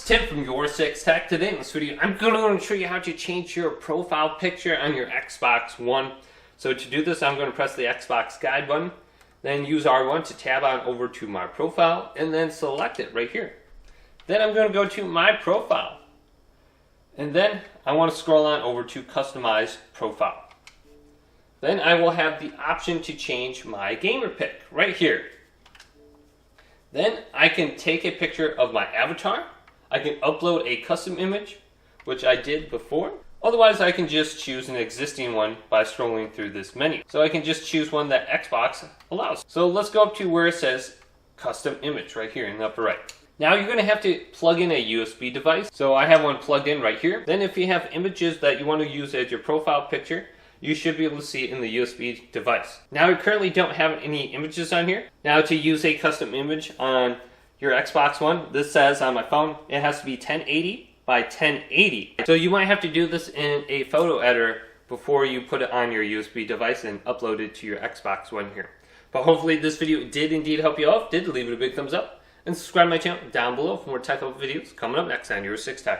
Tim from YourSixTech. Today in this video, I'm going to show you how to change your profile picture on your Xbox One. So to do this, I'm going to press the Xbox guide button, then use R1 to tab on over to my profile, and then select it right here. Then I'm going to go to my profile, and then I want to scroll on over to customize profile. Then I will have the option to change my gamerpic right here. Then I can take a picture of my avatar. I can upload a custom image, which I did before. Otherwise, I can just choose an existing one by scrolling through this menu. So I can just choose one that Xbox allows. So let's go up to where it says custom image right here in the upper right. Now you're going to have to plug in a USB device. So I have one plugged in right here. Then if you have images that you want to use as your profile picture, you should be able to see it in the USB device. Now we currently don't have any images on here. Now to use a custom image on your Xbox One, this says on my phone, it has to be 1080 by 1080. So you might have to do this in a photo editor before you put it on your USB device and upload it to your Xbox One here. But hopefully this video did indeed help you out. Did leave it a big thumbs up and subscribe to my channel down below for more tech videos coming up next on YourSixTech.